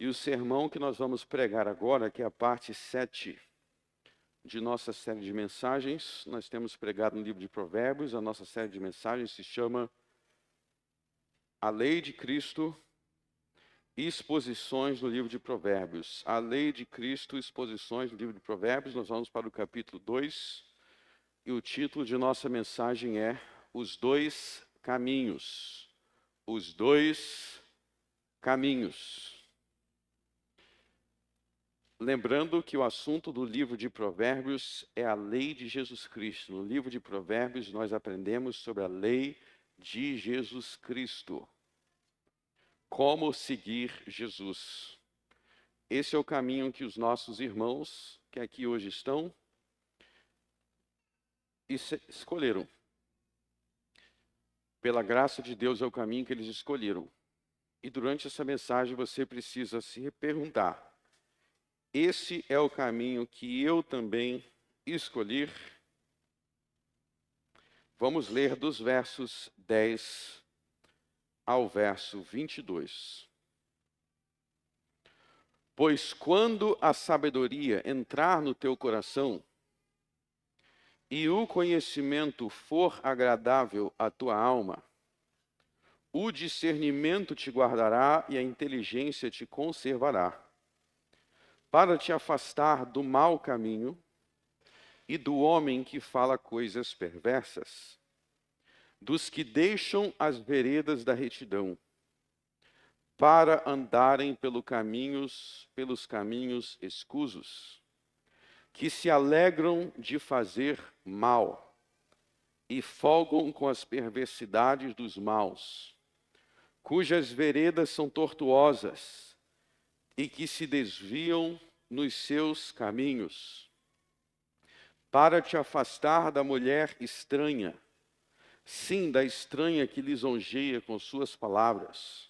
o sermão que nós vamos pregar agora, que é a parte 7 de nossa série de mensagens, nós temos pregado no livro de Provérbios. A nossa série de mensagens se chama A Lei de Cristo, Exposições no livro de Provérbios. A Lei de Cristo, Exposições no livro de Provérbios. Nós vamos para o capítulo 2 e o título de nossa mensagem é Os Dois Caminhos. Os Dois Caminhos. Lembrando que o assunto do livro de Provérbios é a lei de Jesus Cristo. No livro de Provérbios nós aprendemos sobre a lei de Jesus Cristo. Como seguir Jesus. Esse é o caminho que os nossos irmãos que aqui hoje estão escolheram. Pela graça de Deus é o caminho que eles escolheram. E durante essa mensagem você precisa se perguntar: esse é o caminho que eu também escolhi? Vamos ler dos versos 10 ao verso 22. Pois quando a sabedoria entrar no teu coração e o conhecimento for agradável à tua alma, o discernimento te guardará e a inteligência te conservará, para te afastar do mau caminho e do homem que fala coisas perversas, dos que deixam as veredas da retidão, para andarem pelos caminhos escusos, que se alegram de fazer mal e folgam com as perversidades dos maus, cujas veredas são tortuosas e que se desviam nos seus caminhos, para te afastar da mulher estranha, sim, da estranha que lisonjeia com suas palavras,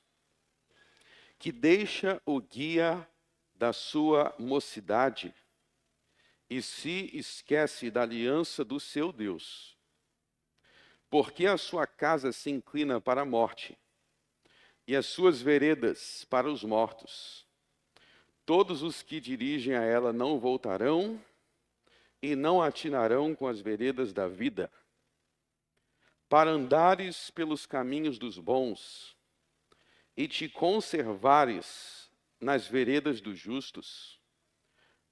que deixa o guia da sua mocidade e se esquece da aliança do seu Deus, porque a sua casa se inclina para a morte e as suas veredas para os mortos. Todos os que dirigem a ela não voltarão e não atinarão com as veredas da vida. Para andares pelos caminhos dos bons e te conservares nas veredas dos justos,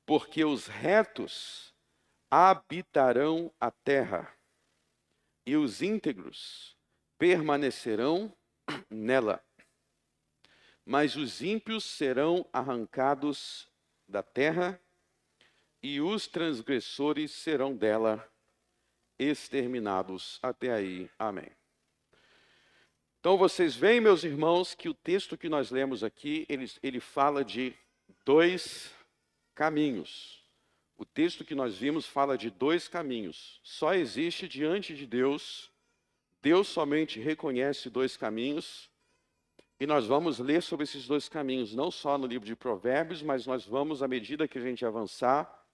porque os retos habitarão a terra e os íntegros permanecerão nela, mas os ímpios serão arrancados da terra e os transgressores serão dela exterminados. Até aí. Amém. Então vocês veem, meus irmãos, que o texto que nós lemos aqui, ele fala de dois caminhos. O texto que nós vimos fala de dois caminhos. Só existe diante de Deus, Deus somente reconhece dois caminhos, e nós vamos ler sobre esses dois caminhos, não só no livro de Provérbios, mas nós vamos, à medida que a gente avançar,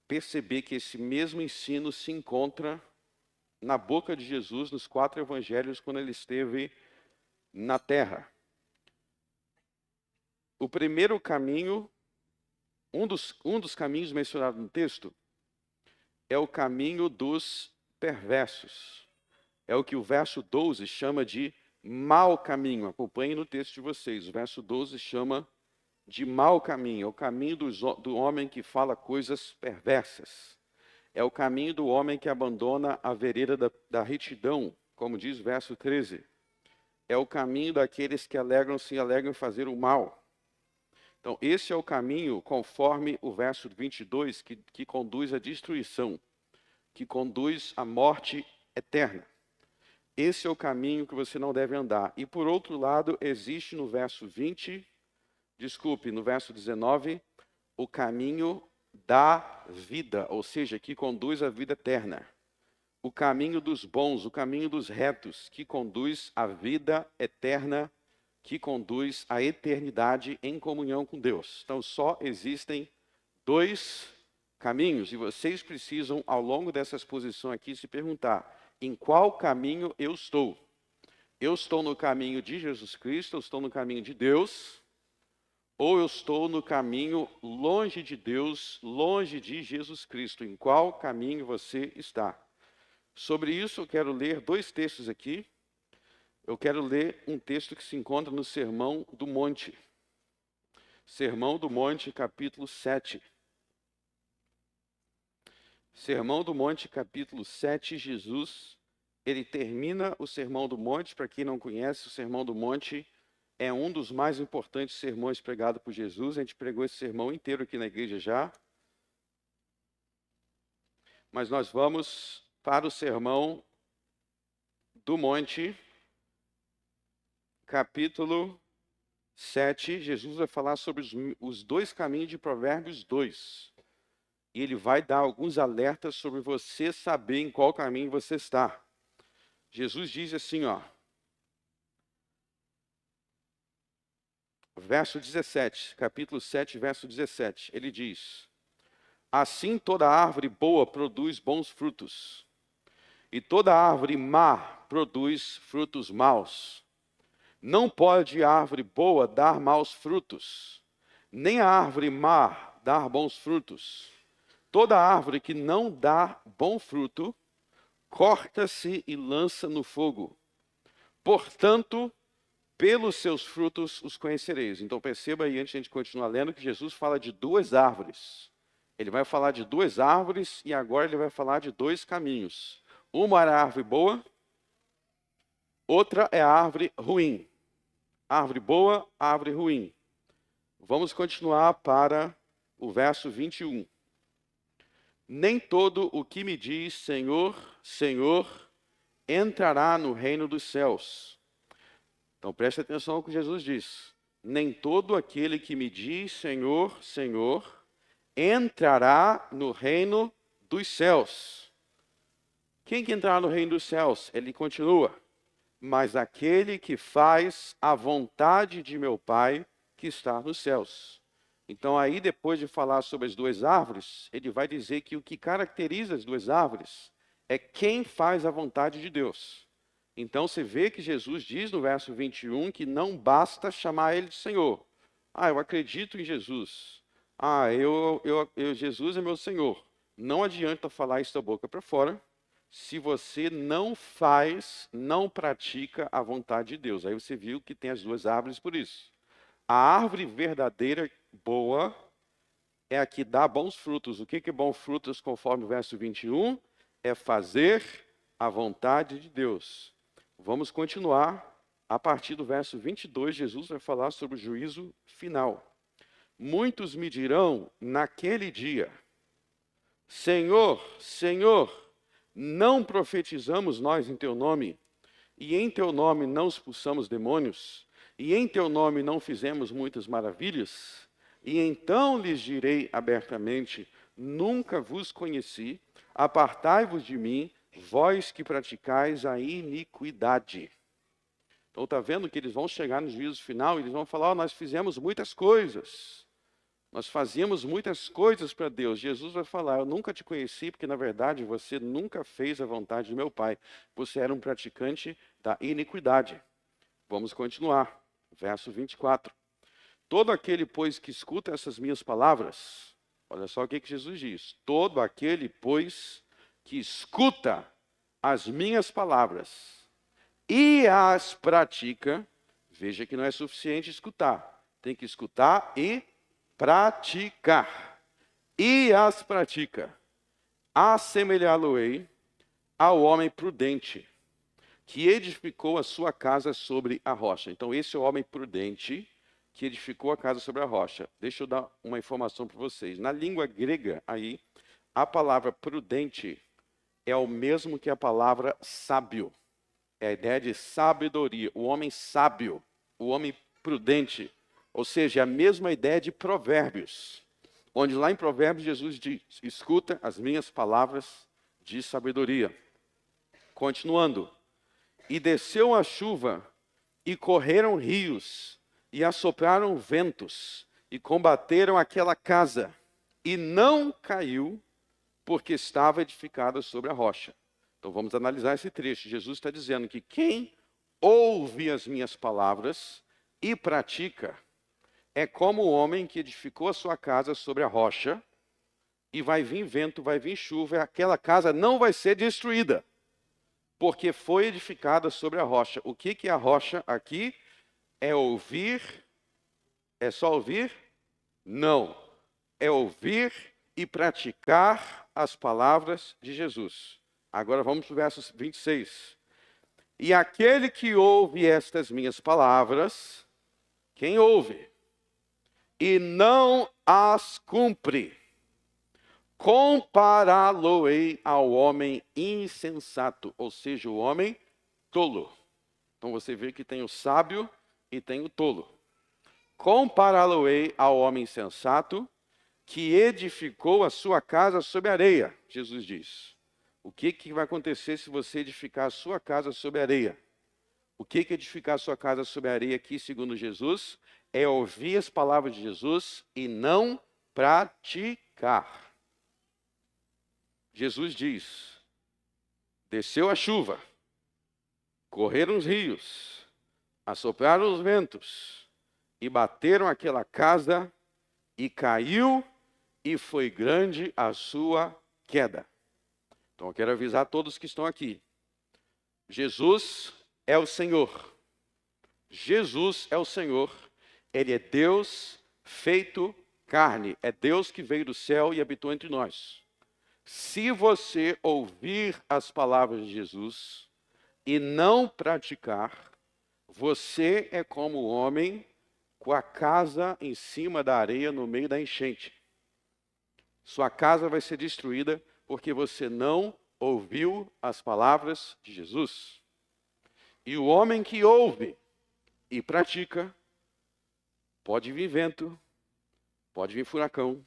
perceber que esse mesmo ensino se encontra na boca de Jesus, nos 4 evangelhos, quando ele esteve na terra. O primeiro caminho, um dos caminhos mencionados no texto, é o caminho dos perversos. É o que o verso 12 chama de mau caminho. Acompanhem no texto de vocês. O verso 12 chama de mau caminho. É o caminho do homem que fala coisas perversas. É o caminho do homem que abandona a vereda da retidão, como diz o verso 13. É o caminho daqueles que se alegram em fazer o mal. Então, esse é o caminho, conforme o verso 22, que conduz à destruição, que conduz à morte eterna. Esse é o caminho que você não deve andar. E, por outro lado, existe no verso 19, o caminho da vida, ou seja, que conduz à vida eterna. O caminho dos bons, o caminho dos retos, que conduz à vida eterna, que conduz à eternidade em comunhão com Deus. Então, só existem dois caminhos, e vocês precisam, ao longo dessa exposição aqui, se perguntar: em qual caminho eu estou? Eu estou no caminho de Jesus Cristo, eu estou no caminho de Deus, ou eu estou no caminho longe de Deus, longe de Jesus Cristo? Em qual caminho você está? Sobre isso, eu quero ler dois textos aqui. Eu quero ler um texto que se encontra no Sermão do Monte. Sermão do Monte, capítulo 7. Sermão do Monte, capítulo 7, Jesus, ele termina o Sermão do Monte. Para quem não conhece, o Sermão do Monte é um dos mais importantes sermões pregados por Jesus. A gente pregou esse sermão inteiro aqui na igreja já. Mas nós vamos para o Sermão do Monte, capítulo 7. Jesus vai falar sobre os dois caminhos de Provérbios 2. E ele vai dar alguns alertas sobre você saber em qual caminho você está. Jesus diz assim, ó. Verso 17, capítulo 7, verso 17. Ele diz: assim toda árvore boa produz bons frutos, e toda árvore má produz frutos maus. Não pode a árvore boa dar maus frutos, nem a árvore má dar bons frutos. Toda árvore que não dá bom fruto, corta-se e lança no fogo. Portanto, pelos seus frutos os conhecereis. Então perceba aí, antes de a gente continuar lendo, que Jesus fala de duas árvores. Ele vai falar de duas árvores e agora ele vai falar de dois caminhos. Uma era a árvore boa, outra é a árvore ruim. Árvore boa, árvore ruim. Vamos continuar para o verso 21. Nem todo o que me diz Senhor, Senhor, entrará no reino dos céus. Então preste atenção ao que Jesus diz. Nem todo aquele que me diz Senhor, Senhor, entrará no reino dos céus. Quem que entrará no reino dos céus? Ele continua. Mas aquele que faz a vontade de meu Pai que está nos céus. Então aí, depois de falar sobre as duas árvores, ele vai dizer que o que caracteriza as duas árvores é quem faz a vontade de Deus. Então você vê que Jesus diz no verso 21 que não basta chamar ele de Senhor. Ah, eu acredito em Jesus. Ah, Jesus é meu Senhor. Não adianta falar isso da boca para fora se você não faz, não pratica a vontade de Deus. Aí você viu que tem as duas árvores por isso. A árvore verdadeira, boa, é a que dá bons frutos. O que é bons frutos, conforme o verso 21? É fazer a vontade de Deus. Vamos continuar. A partir do verso 22, Jesus vai falar sobre o juízo final. Muitos me dirão naquele dia: Senhor, Senhor, não profetizamos nós em teu nome, e em teu nome não expulsamos demônios, e em teu nome não fizemos muitas maravilhas? E então lhes direi abertamente: nunca vos conheci, apartai-vos de mim, vós que praticais a iniquidade. Então está vendo que eles vão chegar no juízo final e eles vão falar: nós fizemos muitas coisas. Nós fazíamos muitas coisas para Deus. Jesus vai falar: eu nunca te conheci, porque na verdade você nunca fez a vontade de meu Pai. Você era um praticante da iniquidade. Vamos continuar. Verso 24. Todo aquele, pois, que escuta essas minhas palavras, olha só o que Jesus diz: todo aquele, pois, que escuta as minhas palavras e as pratica, veja que não é suficiente escutar, tem que escutar e praticar. E as pratica, assemelhá-lo-ei ao homem prudente, que edificou a sua casa sobre a rocha. Então esse é o homem prudente que edificou a casa sobre a rocha. Deixa eu dar uma informação para vocês. Na língua grega, aí, a palavra prudente é o mesmo que a palavra sábio. É a ideia de sabedoria. O homem sábio, o homem prudente. Ou seja, é a mesma ideia de Provérbios. Onde lá em Provérbios Jesus diz: escuta as minhas palavras de sabedoria. Continuando. E desceu a chuva, e correram rios, e assopraram ventos, e combateram aquela casa, e não caiu, porque estava edificada sobre a rocha. Então vamos analisar esse trecho. Jesus está dizendo que quem ouve as minhas palavras e pratica, é como o homem que edificou a sua casa sobre a rocha, e vai vir vento, vai vir chuva, e aquela casa não vai ser destruída, porque foi edificada sobre a rocha. O que é a rocha aqui? É ouvir, é só ouvir? Não. É ouvir e praticar as palavras de Jesus. Agora vamos para o verso 26. E aquele que ouve estas minhas palavras, quem ouve, e não as cumpre, compará-lo-ei ao homem insensato, ou seja, o homem tolo. Então você vê que tem o sábio e tem o tolo. Compará-lo-ei ao homem insensato, que edificou a sua casa sobre areia, Jesus diz. O que vai acontecer se você edificar a sua casa sobre areia? O que é edificar a sua casa sobre areia aqui, segundo Jesus? É ouvir as palavras de Jesus e não praticar. Jesus diz: desceu a chuva, correram os rios, assopraram os ventos e bateram aquela casa e caiu e foi grande a sua queda. Então eu quero avisar todos que estão aqui. Jesus é o Senhor. Jesus é o Senhor. Ele é Deus feito carne. É Deus que veio do céu e habitou entre nós. Se você ouvir as palavras de Jesus e não praticar, você é como o homem com a casa em cima da areia no meio da enchente. Sua casa vai ser destruída porque você não ouviu as palavras de Jesus. E o homem que ouve e pratica, pode vir vento, pode vir furacão,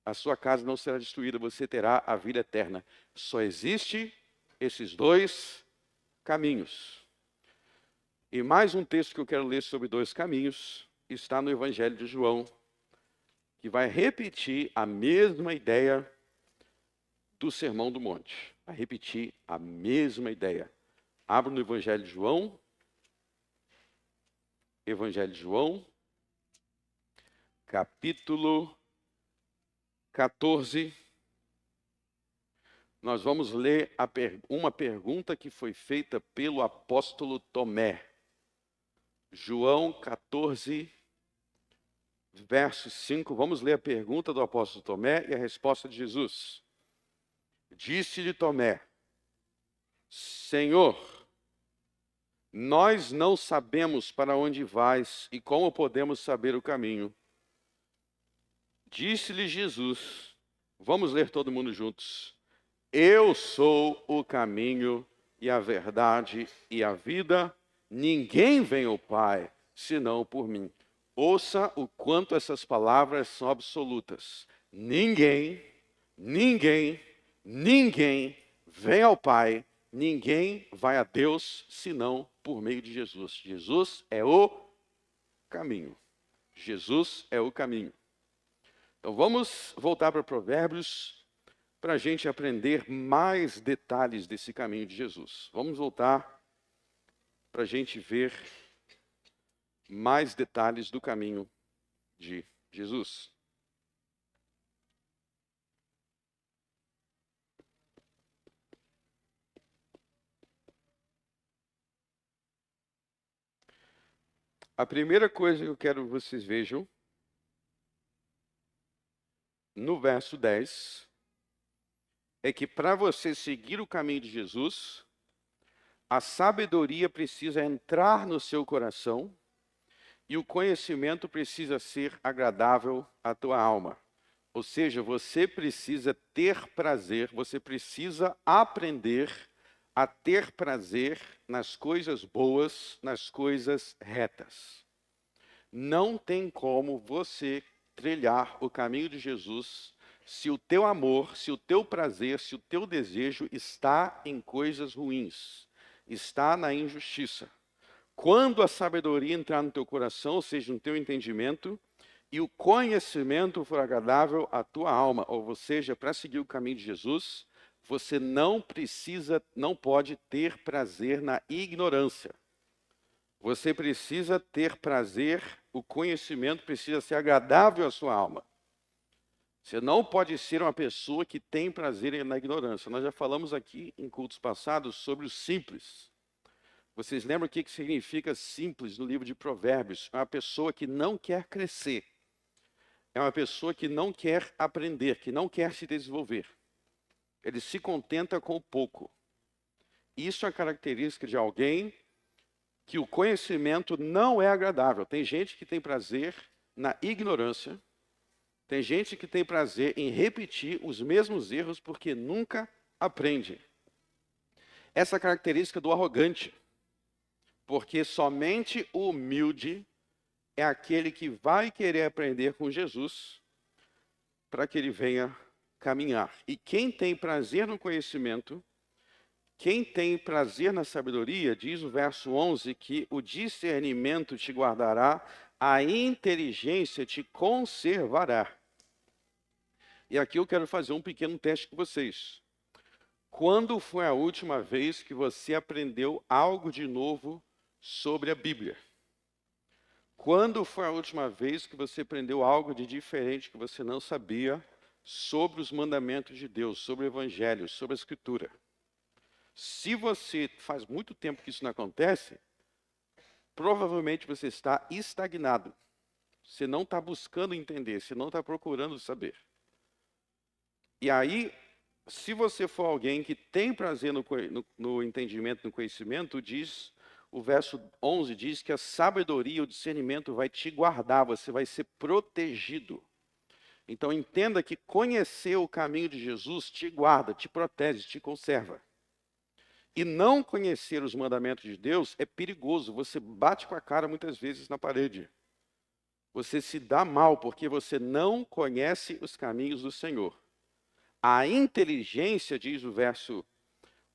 a sua casa não será destruída, você terá a vida eterna. Só existe esses dois caminhos. E mais um texto que eu quero ler sobre dois caminhos está no Evangelho de João, que vai repetir a mesma ideia do Sermão do Monte. Vai repetir a mesma ideia. Abra no Evangelho de João. Evangelho de João, capítulo 14. Nós vamos ler uma pergunta que foi feita pelo apóstolo Tomé. João 14, verso 5. Vamos ler a pergunta do apóstolo Tomé e a resposta de Jesus. Disse-lhe Tomé: Senhor, nós não sabemos para onde vais e como podemos saber o caminho. Disse-lhe Jesus, vamos ler todo mundo juntos. Eu sou o caminho e a verdade e a vida. Ninguém vem ao Pai senão por mim. Ouça o quanto essas palavras são absolutas. Ninguém vem ao Pai, ninguém vai a Deus senão por meio de Jesus. Jesus é o caminho. Jesus é o caminho. Então vamos voltar para Provérbios para a gente aprender mais detalhes desse caminho de Jesus. Vamos voltar para a gente ver mais detalhes do caminho de Jesus. A primeira coisa que eu quero que vocês vejam, no verso 10, é que para você seguir o caminho de Jesus, a sabedoria precisa entrar no seu coração e o conhecimento precisa ser agradável à tua alma. Ou seja, você precisa ter prazer, você precisa aprender a ter prazer nas coisas boas, nas coisas retas. Não tem como você trilhar o caminho de Jesus se o teu amor, se o teu prazer, se o teu desejo está em coisas ruins, está na injustiça. Quando a sabedoria entrar no teu coração, ou seja, no teu entendimento, e o conhecimento for agradável à tua alma, ou seja, para seguir o caminho de Jesus, você não pode ter prazer na ignorância. Você precisa ter prazer, o conhecimento precisa ser agradável à sua alma. Você não pode ser uma pessoa que tem prazer na ignorância. Nós já falamos aqui em cultos passados sobre o simples. Vocês lembram o que significa simples no livro de Provérbios? É uma pessoa que não quer crescer. É uma pessoa que não quer aprender, que não quer se desenvolver. Ele se contenta com o pouco. Isso é uma característica de alguém que o conhecimento não é agradável. Tem gente que tem prazer na ignorância. Tem gente que tem prazer em repetir os mesmos erros porque nunca aprende. Essa característica do arrogante. Porque somente o humilde é aquele que vai querer aprender com Jesus para que ele venha caminhar. E quem tem prazer no conhecimento, quem tem prazer na sabedoria, diz o verso 11, que o discernimento te guardará, a inteligência te conservará. E aqui eu quero fazer um pequeno teste com vocês. Quando foi a última vez que você aprendeu algo de novo sobre a Bíblia? Quando foi a última vez que você aprendeu algo de diferente que você não sabia sobre os mandamentos de Deus, sobre o Evangelho, sobre a Escritura? Se você faz muito tempo que isso não acontece, provavelmente você está estagnado. Você não está buscando entender, você não está procurando saber. E aí, se você for alguém que tem prazer no entendimento, no conhecimento, diz, o verso 11 diz que a sabedoria, o discernimento vai te guardar, você vai ser protegido. Então entenda que conhecer o caminho de Jesus te guarda, te protege, te conserva. E não conhecer os mandamentos de Deus é perigoso, você bate com a cara muitas vezes na parede. Você se dá mal porque você não conhece os caminhos do Senhor. A inteligência, diz o verso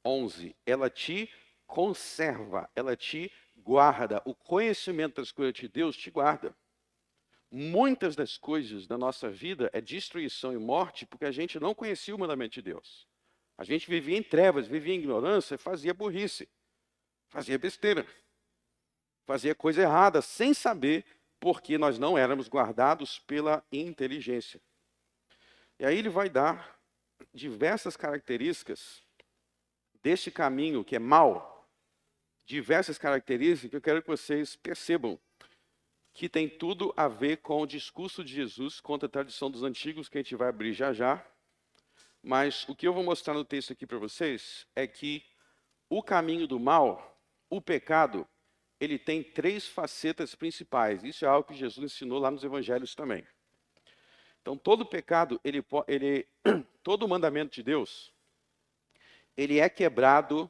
11, ela te conserva, ela te guarda. O conhecimento das coisas de Deus te guarda. Muitas das coisas da nossa vida é destruição e morte porque a gente não conhecia o mandamento de Deus. A gente vivia em trevas, vivia em ignorância, fazia burrice, fazia besteira, fazia coisa errada, sem saber porque nós não éramos guardados pela inteligência. E aí ele vai dar diversas características deste caminho que é mau, diversas características que eu quero que vocês percebam que tem tudo a ver com o discurso de Jesus contra a tradição dos antigos, que a gente vai abrir já já. Mas o que eu vou mostrar no texto aqui para vocês é que o caminho do mal, o pecado, ele tem três facetas principais. Isso é algo que Jesus ensinou lá nos evangelhos também. Então, todo pecado, todo mandamento de Deus, ele é quebrado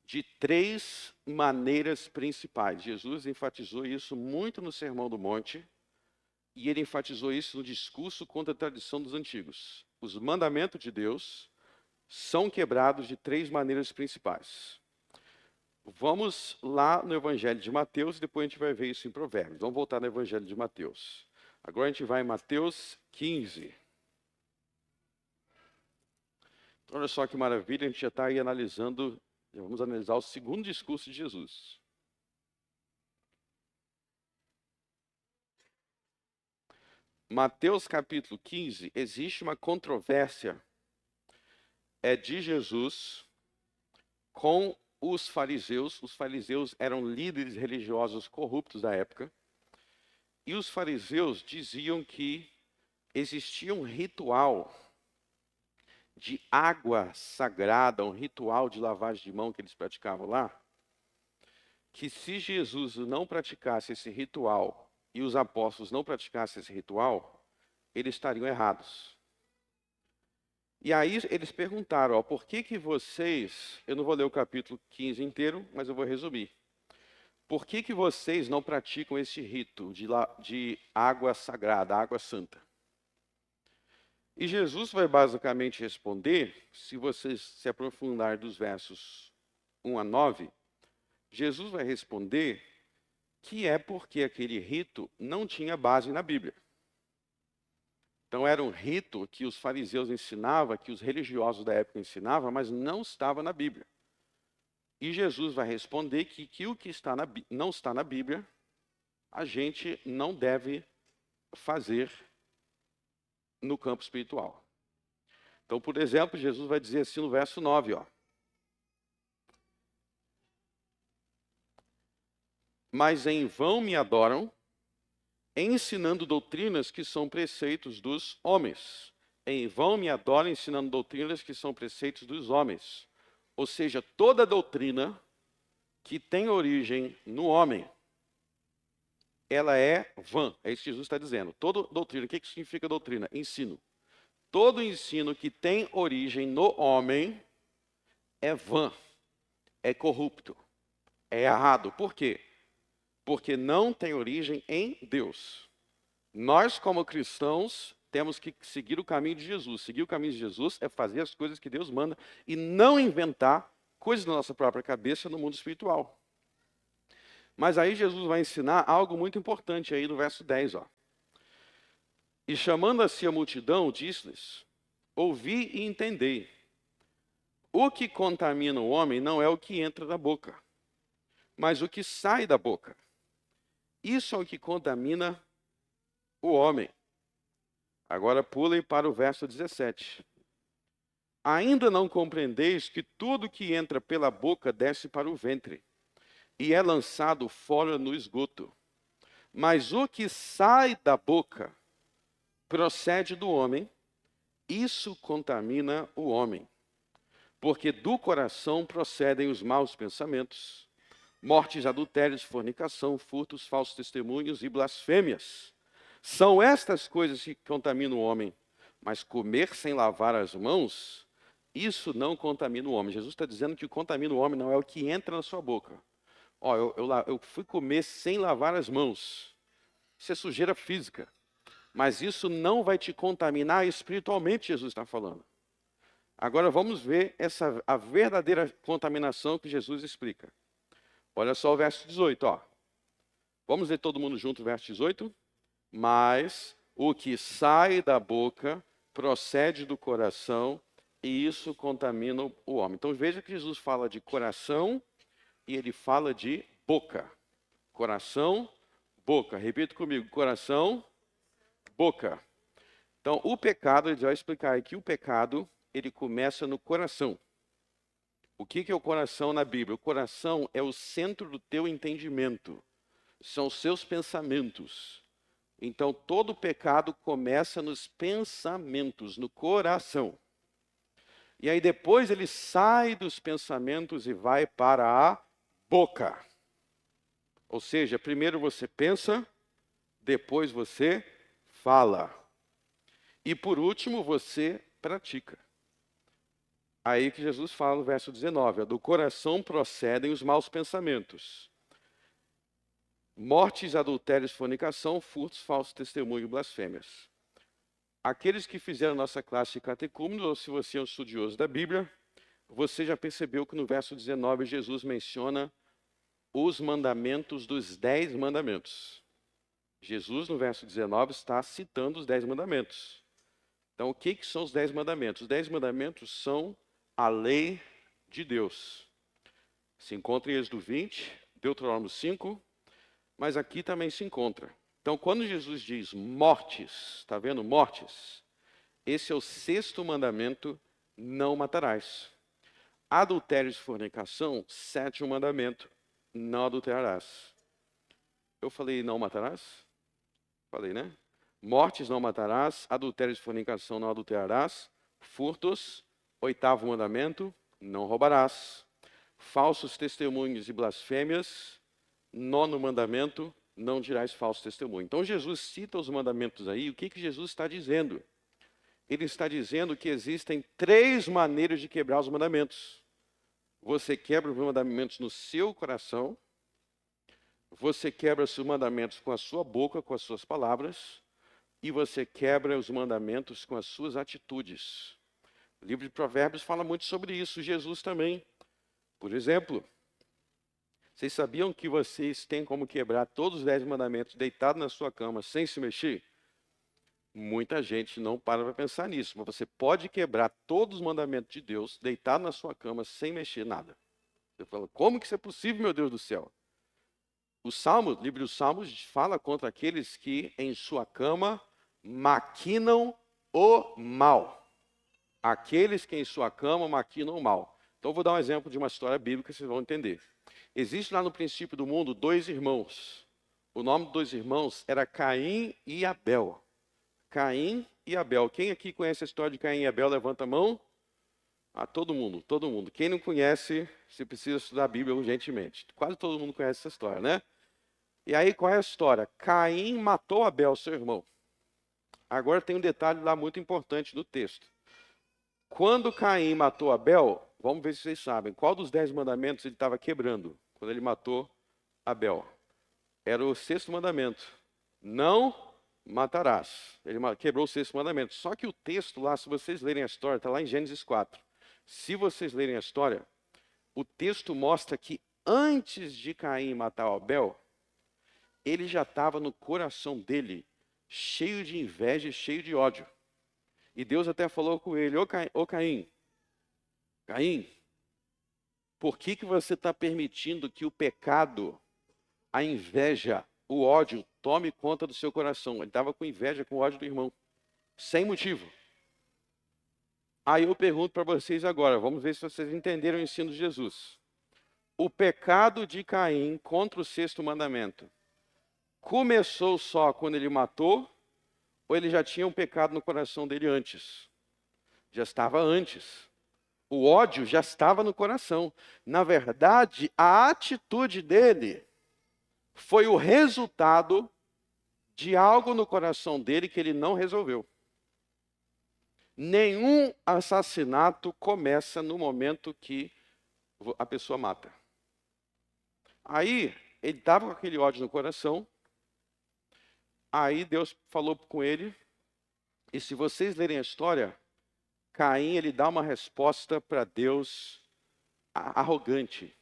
de três maneiras principais. Jesus enfatizou isso muito no Sermão do Monte, e ele enfatizou isso no discurso contra a tradição dos antigos. Os mandamentos de Deus são quebrados de três maneiras principais. Vamos lá no Evangelho de Mateus, depois a gente vai ver isso em Provérbios. Vamos voltar no Evangelho de Mateus. Agora a gente vai em Mateus 15. Então, olha só que maravilha, a gente já está aí analisando, já vamos analisar o segundo discurso de Jesus. Mateus capítulo 15, existe uma controvérsia de Jesus com os fariseus. Os fariseus eram líderes religiosos corruptos da época. E os fariseus diziam que existia um ritual de água sagrada, um ritual de lavagem de mão que eles praticavam lá, que se Jesus não praticasse esse ritual e os apóstolos não praticassem esse ritual, eles estariam errados. E aí eles perguntaram, ó, por que vocês, eu não vou ler o capítulo 15 inteiro, mas eu vou resumir. Por que vocês não praticam esse rito de água sagrada, água santa? E Jesus vai basicamente responder, se vocês se aprofundar dos versos 1 a 9, Jesus vai responder que é porque aquele rito não tinha base na Bíblia. Então era um rito que os fariseus ensinavam, que os religiosos da época ensinavam, mas não estava na Bíblia. E Jesus vai responder que o que está não está na Bíblia, a gente não deve fazer no campo espiritual. Então, por exemplo, Jesus vai dizer assim no verso 9, ó. Mas em vão me adoram, ensinando doutrinas que são preceitos dos homens. Em vão me adoram, ensinando doutrinas que são preceitos dos homens. Ou seja, toda doutrina que tem origem no homem, ela é vã. É isso que Jesus está dizendo. Toda doutrina, o que significa doutrina? Ensino. Todo ensino que tem origem no homem é vã, é corrupto, é errado. Por quê? Porque não tem origem em Deus. Nós, como cristãos, temos que seguir o caminho de Jesus. Seguir o caminho de Jesus é fazer as coisas que Deus manda e não inventar coisas da nossa própria cabeça no mundo espiritual. Mas aí Jesus vai ensinar algo muito importante aí no verso 10, ó. E chamando a si a multidão, disse-lhes: ouvi e entendei. O que contamina o homem não é o que entra na boca, mas o que sai da boca. Isso é o que contamina o homem. Agora pulem para o verso 17. Ainda não compreendeis que tudo que entra pela boca desce para o ventre e é lançado fora no esgoto. Mas o que sai da boca procede do homem, isso contamina o homem. Porque do coração procedem os maus pensamentos, mortes, adultérios, fornicação, furtos, falsos testemunhos e blasfêmias. São estas coisas que contaminam o homem. Mas comer sem lavar as mãos, isso não contamina o homem. Jesus está dizendo que o que contamina o homem não é o que entra na sua boca. Ó, eu fui comer sem lavar as mãos. Isso é sujeira física. Mas isso não vai te contaminar espiritualmente, Jesus está falando. Agora vamos ver a verdadeira contaminação que Jesus explica. Olha só o verso 18, ó. Vamos ler todo mundo junto o verso 18? Mas o que sai da boca procede do coração e isso contamina o homem. Então veja que Jesus fala de coração e ele fala de boca. Coração, boca. Repita comigo, coração, boca. Então o pecado, ele vai explicar aqui, o pecado, ele começa no coração. O que é o coração na Bíblia? O coração é o centro do teu entendimento. São os seus pensamentos. Então, todo pecado começa nos pensamentos, no coração. E aí depois ele sai dos pensamentos e vai para a boca. Ou seja, primeiro você pensa, depois você fala. E por último, você pratica. Aí que Jesus fala no verso 19, do coração procedem os maus pensamentos. Mortes, adultérios, fornicação, furtos, falsos testemunhos e blasfêmias. Aqueles que fizeram nossa classe de catecúmenos, ou se você é um estudioso da Bíblia, você já percebeu que no verso 19 Jesus menciona os mandamentos dos 10 mandamentos. Jesus, no verso 19, está citando os 10 mandamentos. Então, o que são os 10 mandamentos? Os 10 mandamentos são a lei de Deus. Se encontra em Êxodo 20, Deuteronômio 5, mas aqui também se encontra. Então, quando Jesus diz mortes, está vendo? Mortes. Esse é o 6º mandamento, não matarás. Adultério e fornicação, 7º mandamento, não adulterarás. Eu falei não matarás? Falei, né? Mortes não matarás, adultério e fornicação não adulterarás, furtos, 8º mandamento, não roubarás. Falsos testemunhos e blasfêmias, 9º mandamento, não dirás falso testemunho. Então Jesus cita os mandamentos aí, o que Jesus está dizendo? Ele está dizendo que existem 3 maneiras de quebrar os mandamentos. Você quebra os mandamentos no seu coração, você quebra os mandamentos com a sua boca, com as suas palavras, e você quebra os mandamentos com as suas atitudes. O livro de Provérbios fala muito sobre isso, Jesus também. Por exemplo, vocês sabiam que vocês têm como quebrar todos os 10 mandamentos deitado na sua cama sem se mexer? Muita gente não para pensar nisso, mas você pode quebrar todos os mandamentos de Deus deitado na sua cama sem mexer nada. Você fala, como que isso é possível, meu Deus do céu? O Salmo, o livro dos Salmos fala contra aqueles que em sua cama maquinam o mal. Aqueles que em sua cama maquinam o mal. Então eu vou dar um exemplo de uma história bíblica, vocês vão entender. Existe lá no princípio do mundo dois irmãos. O nome dos dois irmãos era Caim e Abel. Caim e Abel. Quem aqui conhece a história de Caim e Abel, levanta a mão. Ah, todo mundo, todo mundo. Quem não conhece, você precisa estudar a Bíblia urgentemente. Quase todo mundo conhece essa história, né? E aí, qual é a história? Caim matou Abel, seu irmão. Agora tem um detalhe lá muito importante do texto. Quando Caim matou Abel, vamos ver se vocês sabem, qual dos 10 mandamentos ele estava quebrando quando ele matou Abel? Era o sexto mandamento. Não matarás. Ele quebrou o sexto mandamento. Só que o texto lá, se vocês lerem a história, está lá em Gênesis 4. Se vocês lerem a história, o texto mostra que antes de Caim matar Abel, ele já estava no coração dele cheio de inveja e cheio de ódio. E Deus até falou com ele, ô Caim, Caim, por que você está permitindo que o pecado, a inveja, o ódio tome conta do seu coração? Ele estava com inveja, com ódio do irmão, sem motivo. Aí eu pergunto para vocês agora, vamos ver se vocês entenderam o ensino de Jesus. O pecado de Caim contra o sexto mandamento começou só quando ele matou, ou ele já tinha um pecado no coração dele antes? Já estava antes. O ódio já estava no coração. Na verdade, a atitude dele foi o resultado de algo no coração dele que ele não resolveu. Nenhum assassinato começa no momento que a pessoa mata. Aí, ele estava com aquele ódio no coração. Aí Deus falou com ele. E se vocês lerem a história, Caim ele dá uma resposta para Deus arrogante.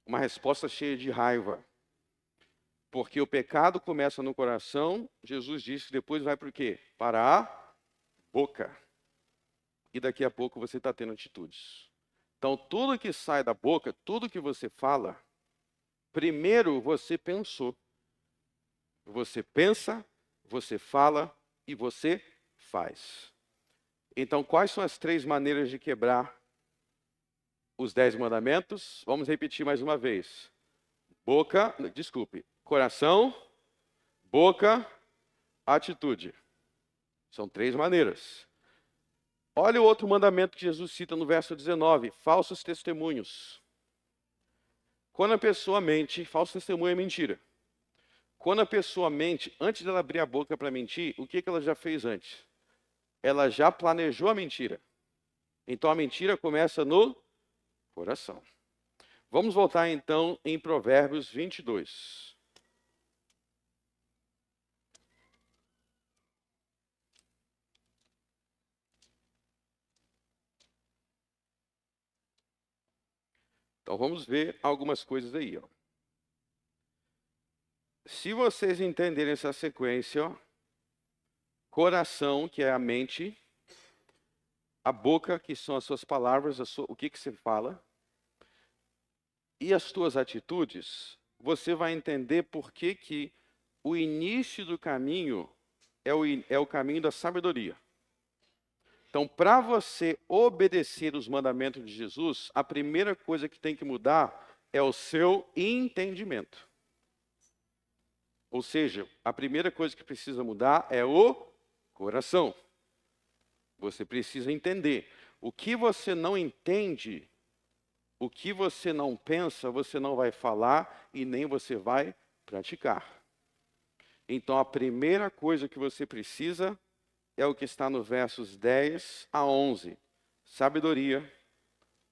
Uma resposta cheia de raiva. Porque o pecado começa no coração, Jesus disse que depois vai para o quê? Para a boca. E daqui a pouco você está tendo atitudes. Então, tudo que sai da boca, tudo que você fala, primeiro você pensou. Você pensa, você fala e você faz. Então, quais são as 3 maneiras de quebrar os 10 mandamentos? Vamos repetir mais uma vez. Coração, boca, atitude. São 3 maneiras. Olha o outro mandamento que Jesus cita no verso 19, falsos testemunhos. Quando a pessoa mente, falso testemunho é mentira. Quando a pessoa mente, antes dela abrir a boca para mentir, o que ela já fez antes? Ela já planejou a mentira. Então a mentira começa no coração. Vamos voltar então em Provérbios 22. Então vamos ver algumas coisas aí. Ó. Se vocês entenderem essa sequência, ó, coração, que é a mente, a boca, que são as suas palavras, o que você fala, e as suas atitudes, você vai entender por que o início do caminho é o caminho da sabedoria. Então, para você obedecer os mandamentos de Jesus, a primeira coisa que tem que mudar é o seu entendimento. Ou seja, a primeira coisa que precisa mudar é o coração. Você precisa entender. O que você não entende, o que você não pensa, você não vai falar e nem você vai praticar. Então, a primeira coisa que você precisa é o que está no versos 10 a 11. Sabedoria,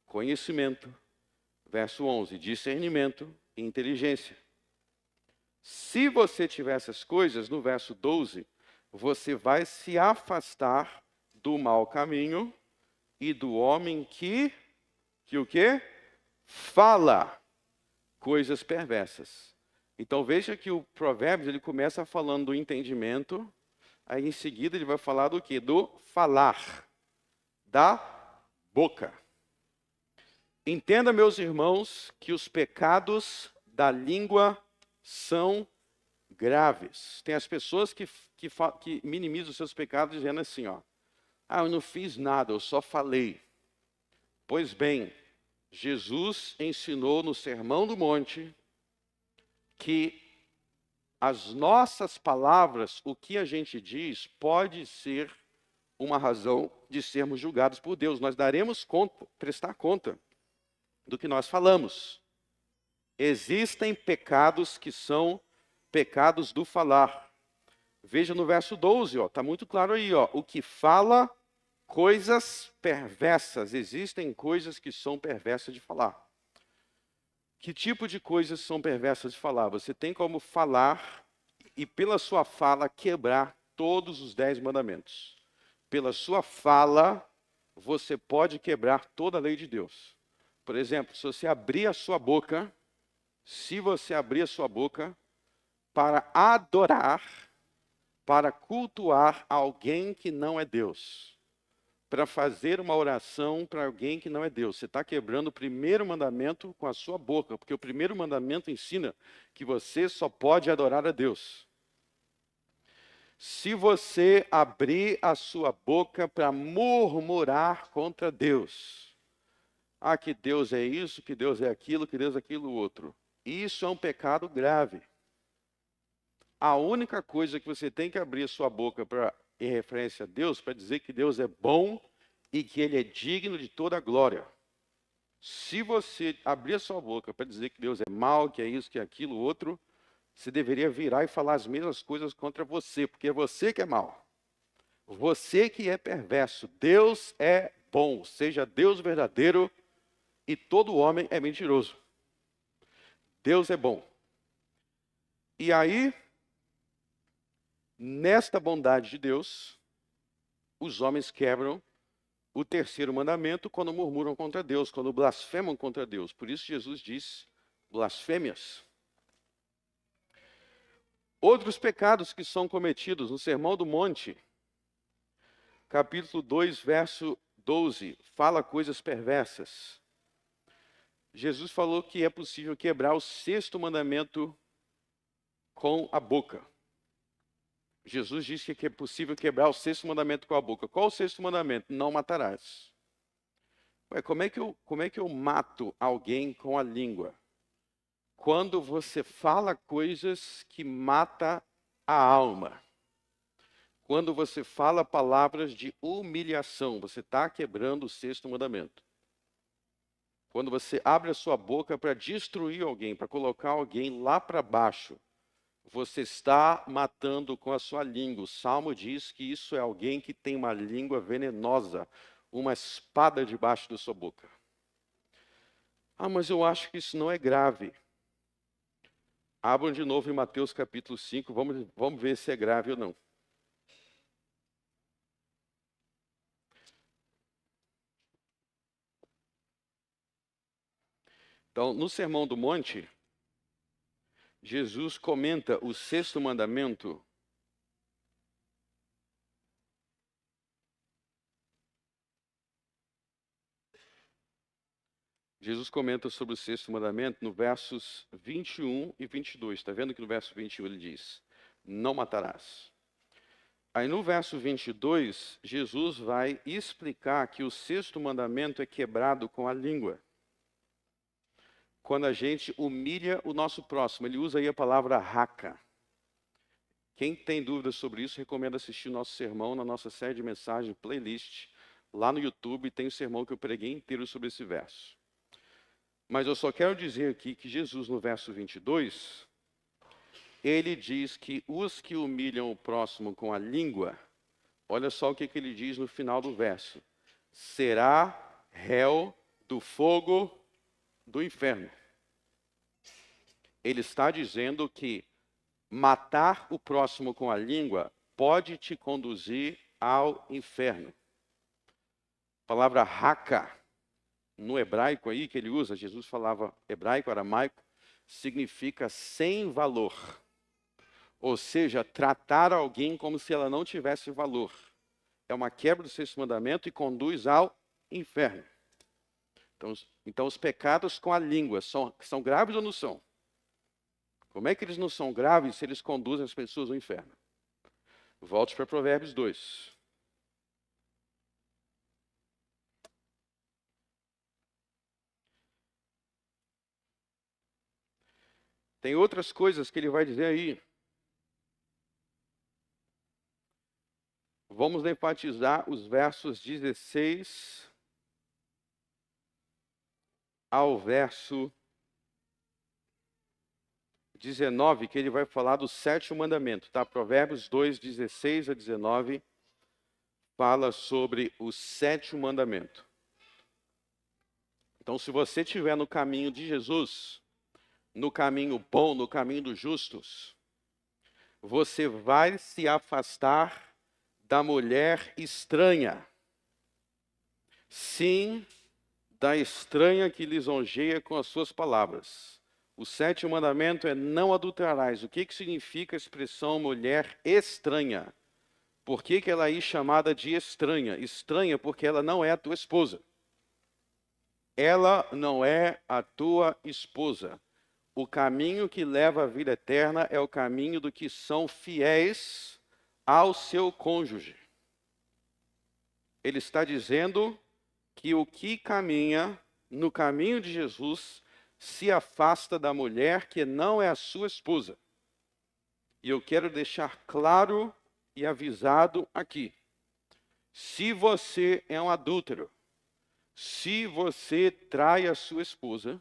conhecimento. Verso 11, discernimento e inteligência. Se você tiver essas coisas, no verso 12, você vai se afastar do mau caminho e do homem que o quê? Fala coisas perversas. Então veja que o Provérbios ele começa falando do entendimento, aí em seguida ele vai falar do quê? Do falar, da boca. Entenda, meus irmãos, que os pecados da língua são graves. Tem as pessoas que minimizam os seus pecados dizendo assim, ó, eu não fiz nada, eu só falei. Pois bem, Jesus ensinou no Sermão do Monte que as nossas palavras, o que a gente diz, pode ser uma razão de sermos julgados por Deus. Nós daremos conta, prestar conta do que nós falamos. Existem pecados que são pecados do falar. Veja no verso 12, está muito claro aí, o que fala coisas perversas. Existem coisas que são perversas de falar. Que tipo de coisas são perversas de falar? Você tem como falar e pela sua fala quebrar todos os 10 mandamentos. Pela sua fala, você pode quebrar toda a lei de Deus. Por exemplo, se você abrir a sua boca para adorar, para cultuar alguém que não é Deus, para fazer uma oração para alguém que não é Deus, você está quebrando o primeiro mandamento com a sua boca, porque o primeiro mandamento ensina que você só pode adorar a Deus. Se você abrir a sua boca para murmurar contra Deus, que Deus é isso, que Deus é aquilo, que Deus é aquilo outro, isso é um pecado grave. A única coisa que você tem que abrir a sua boca para, em referência a Deus, para dizer que Deus é bom e que Ele é digno de toda a glória. Se você abrir a sua boca para dizer que Deus é mau, que é isso, que é aquilo, outro, você deveria virar e falar as mesmas coisas contra você, porque é você que é mau. Você que é perverso. Deus é bom, seja Deus verdadeiro e todo homem é mentiroso. Deus é bom. E aí, nesta bondade de Deus, os homens quebram o terceiro mandamento quando murmuram contra Deus, quando blasfemam contra Deus. Por isso Jesus diz blasfêmias. Outros pecados que são cometidos no Sermão do Monte, capítulo 2, verso 12, fala coisas perversas. Jesus falou que é possível quebrar o sexto mandamento com a boca. Jesus disse que é possível quebrar o sexto mandamento com a boca. Qual o sexto mandamento? Não matarás. Como é que eu mato alguém com a língua? Quando você fala coisas que matam a alma. Quando você fala palavras de humilhação, você está quebrando o sexto mandamento. Quando você abre a sua boca para destruir alguém, para colocar alguém lá para baixo, você está matando com a sua língua. O Salmo diz que isso é alguém que tem uma língua venenosa, uma espada debaixo da sua boca. Mas eu acho que isso não é grave. Abram de novo em Mateus capítulo 5, vamos ver se é grave ou não. Então, no Sermão do Monte, Jesus comenta o sexto mandamento. Jesus comenta sobre o sexto mandamento no versos 21 e 22. Está vendo que no verso 21 ele diz, não matarás. Aí no verso 22, Jesus vai explicar que o sexto mandamento é quebrado com a língua. Quando a gente humilha o nosso próximo, ele usa aí a palavra raca. Quem tem dúvidas sobre isso, recomendo assistir o nosso sermão na nossa série de mensagens, playlist, lá no YouTube, tem o sermão que eu preguei inteiro sobre esse verso. Mas eu só quero dizer aqui que Jesus, no verso 22, ele diz que os que humilham o próximo com a língua, olha só o que ele diz no final do verso, será réu do fogo do inferno. Ele está dizendo que matar o próximo com a língua pode te conduzir ao inferno. A palavra raca, no hebraico aí que ele usa, Jesus falava hebraico, aramaico, significa sem valor. Ou seja, tratar alguém como se ela não tivesse valor. É uma quebra do sexto mandamento e conduz ao inferno. Então os pecados com a língua são graves ou não são? Como é que eles não são graves se eles conduzem as pessoas ao inferno? Volte para Provérbios 2. Tem outras coisas que ele vai dizer aí. Vamos enfatizar os versos 16 ao verso 19, que ele vai falar do sétimo mandamento, tá? Provérbios 2, 16 a 19, fala sobre o sétimo mandamento. Então, se você estiver no caminho de Jesus, no caminho bom, no caminho dos justos, você vai se afastar da mulher estranha. Sim, da estranha que lisonjeia com as suas palavras. O sétimo mandamento é não adulterarás. O que significa a expressão mulher estranha? Por que ela é chamada de estranha? Estranha porque ela não é a tua esposa. Ela não é a tua esposa. O caminho que leva à vida eterna é o caminho do que são fiéis ao seu cônjuge. Ele está dizendo que o que caminha no caminho de Jesus se afasta da mulher que não é a sua esposa. E eu quero deixar claro e avisado aqui. Se você é um adúltero, se você trai a sua esposa,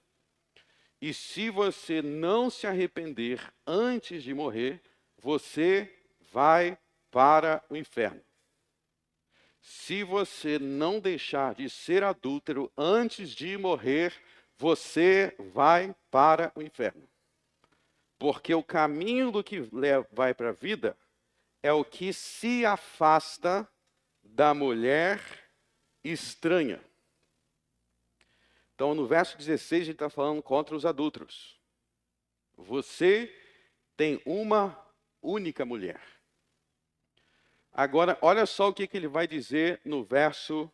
e se você não se arrepender antes de morrer, você vai para o inferno. Se você não deixar de ser adúltero antes de morrer, você vai para o inferno. Porque o caminho do que vai para a vida é o que se afasta da mulher estranha. Então, no verso 16, ele está falando contra os adúlteros. Você tem uma única mulher. Agora, olha só o que ele vai dizer no verso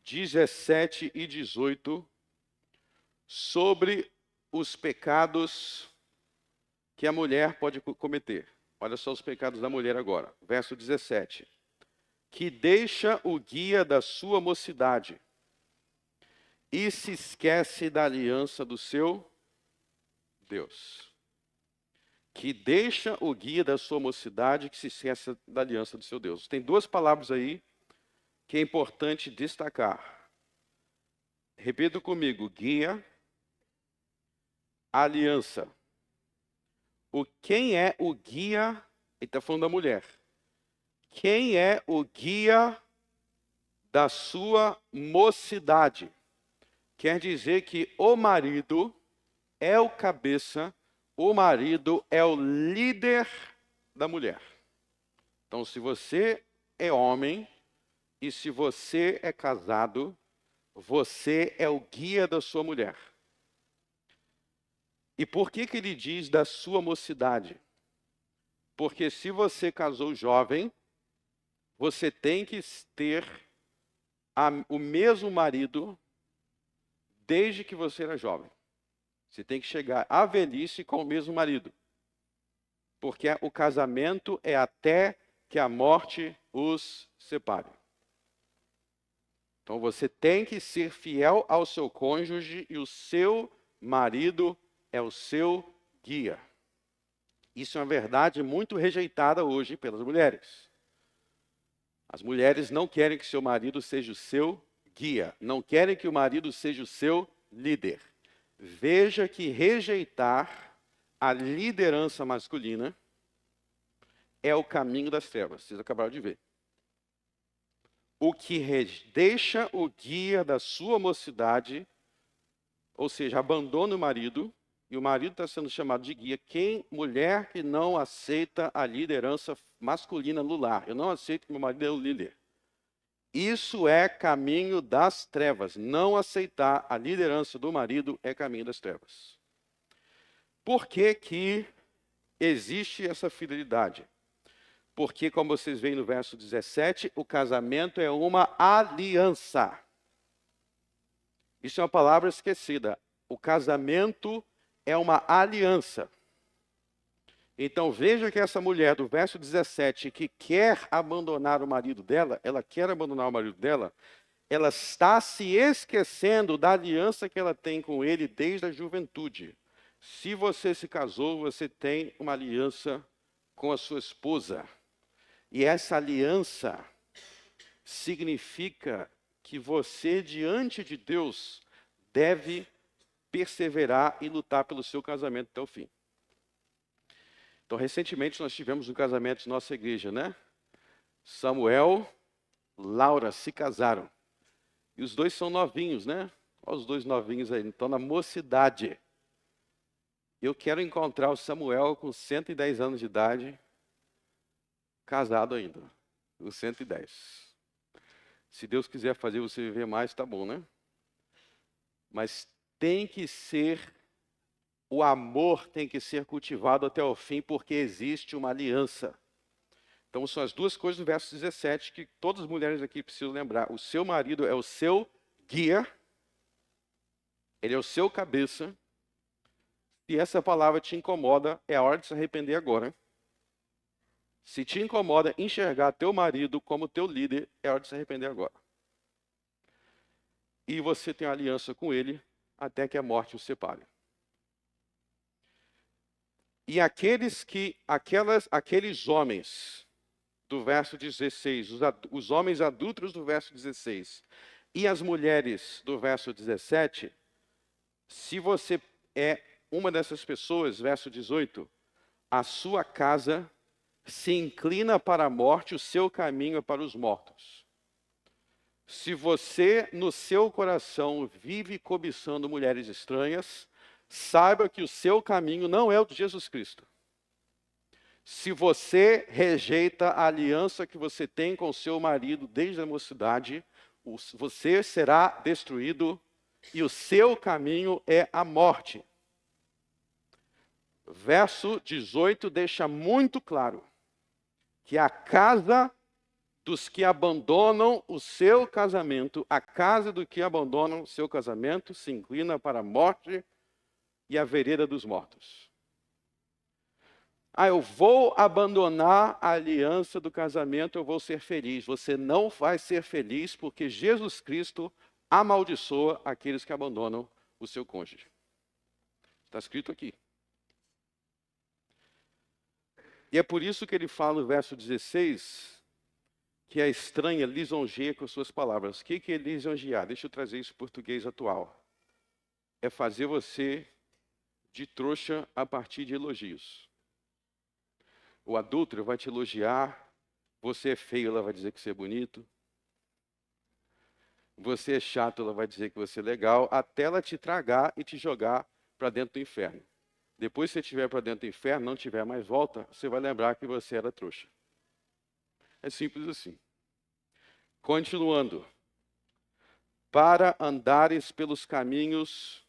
17 e 18 sobre os pecados que a mulher pode cometer. Olha só os pecados da mulher agora. Verso 17. Que deixa o guia da sua mocidade e se esquece da aliança do seu Deus. Que deixa o guia da sua mocidade que se esquece da aliança do seu Deus. Tem duas palavras aí que é importante destacar. Repita comigo, guia, aliança. Quem é o guia? Ele está falando da mulher. Quem é o guia da sua mocidade? Quer dizer que o marido é o cabeça, o marido é o líder da mulher. Então, se você é homem e se você é casado, você é o guia da sua mulher. E por que ele diz da sua mocidade? Porque se você casou jovem, você tem que ter o mesmo marido desde que você era jovem. Você tem que chegar à velhice com o mesmo marido. Porque o casamento é até que a morte os separe. Então você tem que ser fiel ao seu cônjuge e o seu marido é o seu guia. Isso é uma verdade muito rejeitada hoje pelas mulheres. As mulheres não querem que seu marido seja o seu guia, não querem que o marido seja o seu líder. Veja que rejeitar a liderança masculina é o caminho das trevas. Vocês acabaram de ver. O que deixa o guia da sua mocidade, ou seja, abandona o marido, e o marido está sendo chamado de guia. Mulher que não aceita a liderança masculina no lar. Eu não aceito que meu marido é o líder. Isso é caminho das trevas. Não aceitar a liderança do marido é caminho das trevas. Por que que existe essa fidelidade? Porque, como vocês veem no verso 17, o casamento é uma aliança. Isso é uma palavra esquecida. O casamento é uma aliança. Então veja que essa mulher do verso 17, que quer abandonar o marido dela, ela quer abandonar o marido dela, ela está se esquecendo da aliança que ela tem com ele desde a juventude. Se você se casou, você tem uma aliança com a sua esposa. E essa aliança significa que você, diante de Deus, deve perseverar e lutar pelo seu casamento até o fim. Então, recentemente nós tivemos um casamento de nossa igreja, né? Samuel, Laura se casaram. E os dois são novinhos, né? Olha os dois novinhos aí, estão na mocidade. Eu quero encontrar o Samuel com 110 anos de idade, casado ainda, os 110. Se Deus quiser fazer você viver mais, tá bom, né? Mas tem que ser, o amor tem que ser cultivado até o fim, porque existe uma aliança. Então são as duas coisas do verso 17 que todas as mulheres aqui precisam lembrar. O seu marido é o seu guia, ele é o seu cabeça. Se essa palavra te incomoda, é a hora de se arrepender agora. Se te incomoda enxergar teu marido como teu líder, é a hora de se arrepender agora. E você tem aliança com ele até que a morte o separe. E aqueles homens do verso 16, os homens adultos do verso 16, e as mulheres do verso 17, se você é uma dessas pessoas, verso 18, a sua casa se inclina para a morte, o seu caminho é para os mortos. Se você, no seu coração, vive cobiçando mulheres estranhas, saiba que o seu caminho não é o de Jesus Cristo. Se você rejeita a aliança que você tem com o seu marido desde a mocidade, você será destruído e o seu caminho é a morte. Verso 18 deixa muito claro que a casa dos que abandonam o seu casamento, a casa do que abandonam o seu casamento se inclina para a morte e a vereda dos mortos. Eu vou abandonar a aliança do casamento, eu vou ser feliz. Você não vai ser feliz porque Jesus Cristo amaldiçoa aqueles que abandonam o seu cônjuge. Está escrito aqui. E é por isso que ele fala no verso 16, que a estranha lisonjeia com suas palavras. O que é lisonjear? Deixa eu trazer isso em português atual. É fazer você de trouxa a partir de elogios. O adúltero vai te elogiar, você é feio, ela vai dizer que você é bonito. Você é chato, ela vai dizer que você é legal, até ela te tragar e te jogar para dentro do inferno. Depois, se você estiver para dentro do inferno, não tiver mais volta, você vai lembrar que você era trouxa. É simples assim. Continuando. Para andares pelos caminhos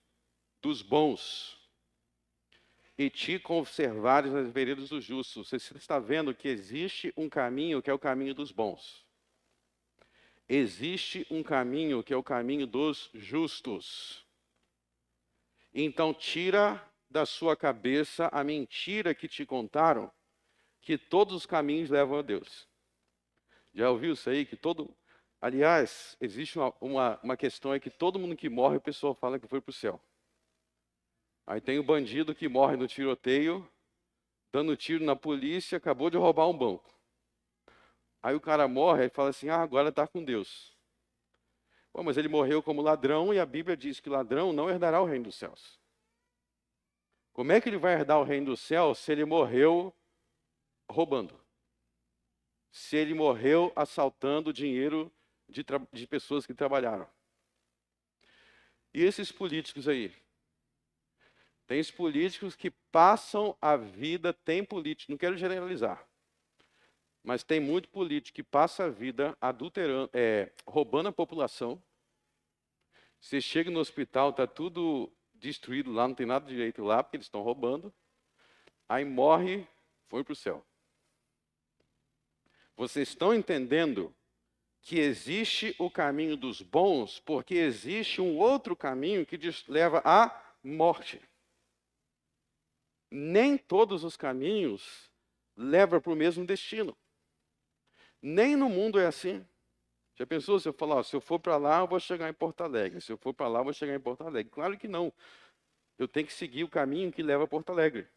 dos bons e te conservares nas veredas dos justos. Você está vendo que existe um caminho que é o caminho dos bons. Existe um caminho que é o caminho dos justos. Então tira da sua cabeça a mentira que te contaram, que todos os caminhos levam a Deus. Já ouviu isso aí? Aliás, existe uma questão, é que todo mundo que morre, o pessoal fala que foi para o céu. Aí tem o bandido que morre no tiroteio, dando tiro na polícia, acabou de roubar um banco. Aí o cara morre e fala assim, agora está com Deus. Pô, mas ele morreu como ladrão e a Bíblia diz que ladrão não herdará o reino dos céus. Como é que ele vai herdar o reino dos céus se ele morreu roubando? Se ele morreu assaltando dinheiro de pessoas que trabalharam? E esses políticos aí? Tem os políticos que passam a vida, tem políticos, não quero generalizar, mas tem muito político que passa a vida adulterando, roubando a população. Você chega no hospital, está tudo destruído lá, não tem nada direito lá, porque eles estão roubando. Aí morre, foi para o céu. Vocês estão entendendo que existe o caminho dos bons, porque existe um outro caminho que leva à morte. Nem todos os caminhos levam para o mesmo destino. Nem no mundo é assim. Já pensou se eu falar, ó, se eu for para lá, eu vou chegar em Porto Alegre. Se eu for para lá, eu vou chegar em Porto Alegre. Claro que não. Eu tenho que seguir o caminho que leva a Porto Alegre.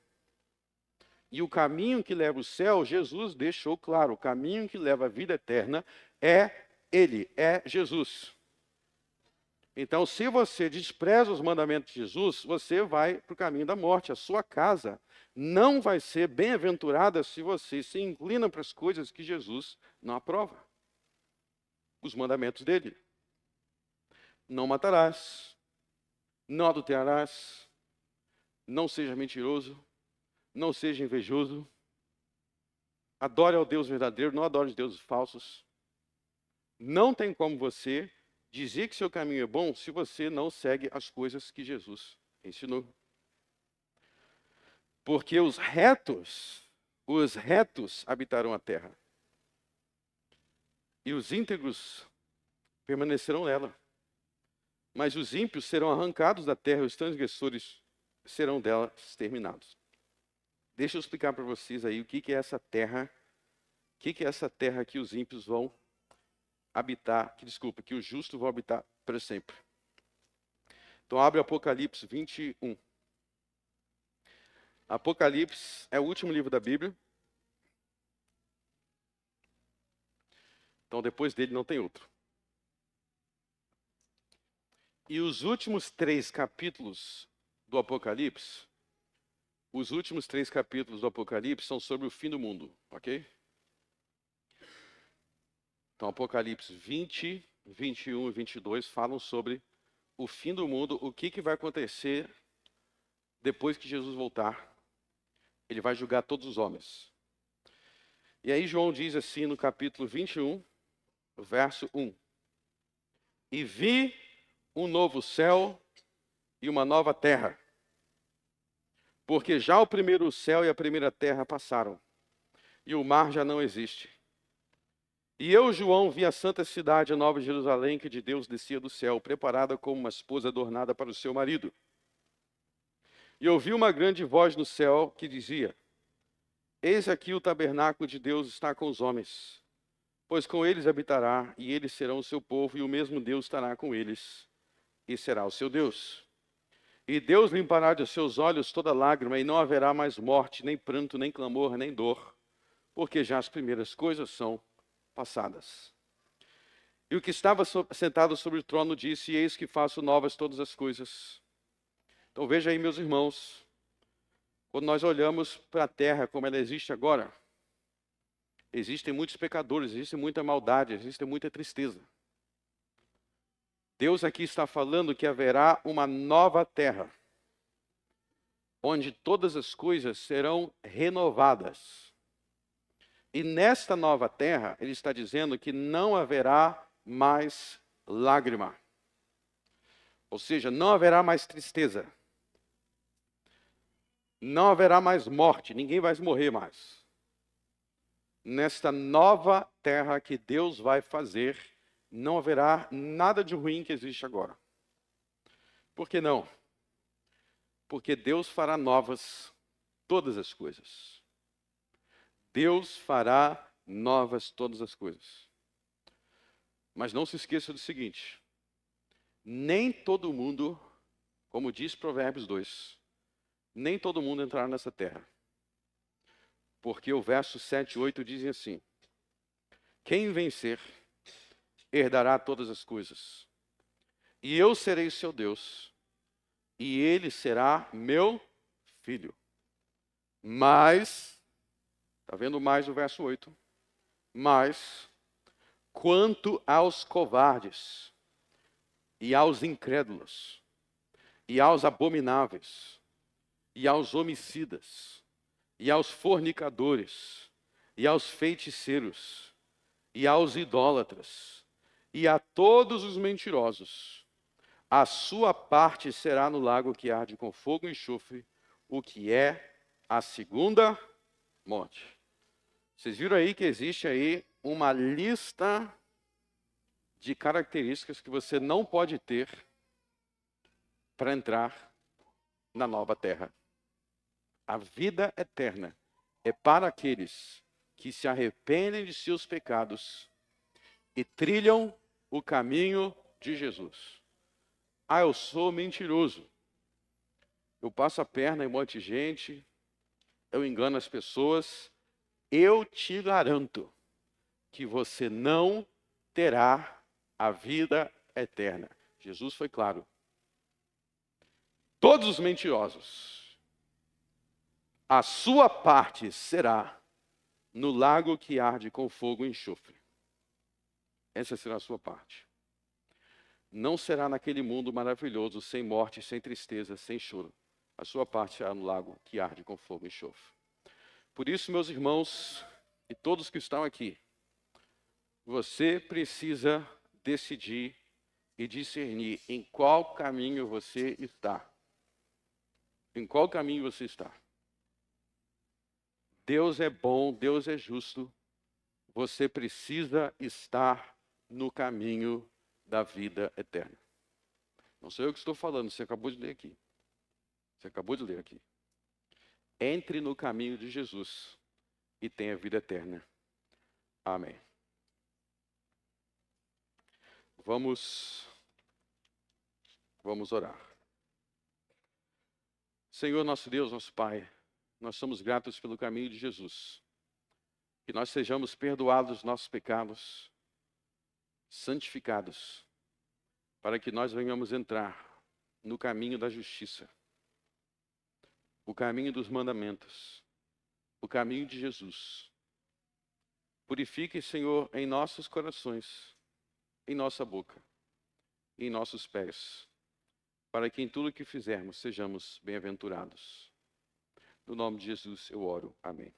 E o caminho que leva ao céu, Jesus deixou claro. O caminho que leva à vida eterna é Ele, é Jesus. Então, se você despreza os mandamentos de Jesus, você vai para o caminho da morte. A sua casa não vai ser bem-aventurada se você se inclina para as coisas que Jesus não aprova. Os mandamentos dele. Não matarás, não adulterarás, não seja mentiroso, não seja invejoso, adore ao Deus verdadeiro, não adore os deuses falsos. Não tem como você dizer que seu caminho é bom se você não segue as coisas que Jesus ensinou. Porque os retos habitarão a terra. E os íntegros permanecerão nela. Mas os ímpios serão arrancados da terra, e os transgressores serão dela exterminados. Deixa eu explicar para vocês aí o que é essa terra. O que é essa terra que os ímpios vão habitar, que os justos vão habitar para sempre. Então abre Apocalipse 21. Apocalipse é o último livro da Bíblia. Então depois dele não tem outro. E os últimos 3 capítulos do Apocalipse, são sobre o fim do mundo, ok? Então Apocalipse 20, 21 e 22 falam sobre o fim do mundo, o que vai acontecer depois que Jesus voltar. Ele vai julgar todos os homens. E aí João diz assim no capítulo 21, verso 1. E vi um novo céu e uma nova terra, porque já o primeiro céu e a primeira terra passaram, e o mar já não existe. E eu, João, vi a santa cidade, a nova Jerusalém, que de Deus descia do céu, preparada como uma esposa adornada para o seu marido. E ouvi uma grande voz no céu que dizia: Eis aqui o tabernáculo de Deus está com os homens, pois com eles habitará, e eles serão o seu povo, e o mesmo Deus estará com eles, e será o seu Deus. E Deus limpará de seus olhos toda lágrima, e não haverá mais morte, nem pranto, nem clamor, nem dor, porque já as primeiras coisas são passadas. E o que estava sentado sobre o trono disse: Eis que faço novas todas as coisas. Então veja aí, meus irmãos, quando nós olhamos para a terra como ela existe agora, existem muitos pecadores, existe muita maldade, existe muita tristeza. Deus aqui está falando que haverá uma nova terra, onde todas as coisas serão renovadas. E nesta nova terra, ele está dizendo que não haverá mais lágrima. Ou seja, não haverá mais tristeza. Não haverá mais morte, ninguém vai morrer mais. Nesta nova terra que Deus vai fazer, não haverá nada de ruim que existe agora. Por que não? Porque Deus fará novas todas as coisas. Deus fará novas todas as coisas. Mas não se esqueça do seguinte: nem todo mundo, como diz Provérbios 2, nem todo mundo entrará nessa terra. Porque o verso 7 e 8 dizem assim: quem vencer, herdará todas as coisas. E eu serei seu Deus, e ele será meu filho. Mas, está vendo mais o verso 8? Mas, quanto aos covardes, e aos incrédulos, e aos abomináveis, e aos homicidas, e aos fornicadores, e aos feiticeiros, e aos idólatras, e a todos os mentirosos, a sua parte será no lago que arde com fogo e enxofre, o que é a segunda morte. Vocês viram aí que existe aí uma lista de características que você não pode ter para entrar na nova terra. A vida eterna é para aqueles que se arrependem de seus pecados e trilham o caminho de Jesus. Ah, eu sou mentiroso. Eu passo a perna em um monte de gente, eu engano as pessoas. Eu te garanto que você não terá a vida eterna. Jesus foi claro. Todos os mentirosos, a sua parte será no lago que arde com fogo e enxofre. Essa será a sua parte. Não será naquele mundo maravilhoso, sem morte, sem tristeza, sem choro. A sua parte será no lago que arde com fogo e enxofre. Por isso, meus irmãos e todos que estão aqui, você precisa decidir e discernir em qual caminho você está. Em qual caminho você está? Deus é bom, Deus é justo. Você precisa estar no caminho da vida eterna. Não sou eu que estou falando, você acabou de ler aqui. Você acabou de ler aqui. Entre no caminho de Jesus e tenha vida eterna. Amém. Vamos orar. Senhor, nosso Deus, nosso Pai, nós somos gratos pelo caminho de Jesus. Que nós sejamos perdoados dos nossos pecados, santificados, para que nós venhamos entrar no caminho da justiça, o caminho dos mandamentos, o caminho de Jesus. Purifique, Senhor, em nossos corações, em nossa boca, em nossos pés, para que em tudo que fizermos sejamos bem-aventurados. No nome de Jesus eu oro. Amém.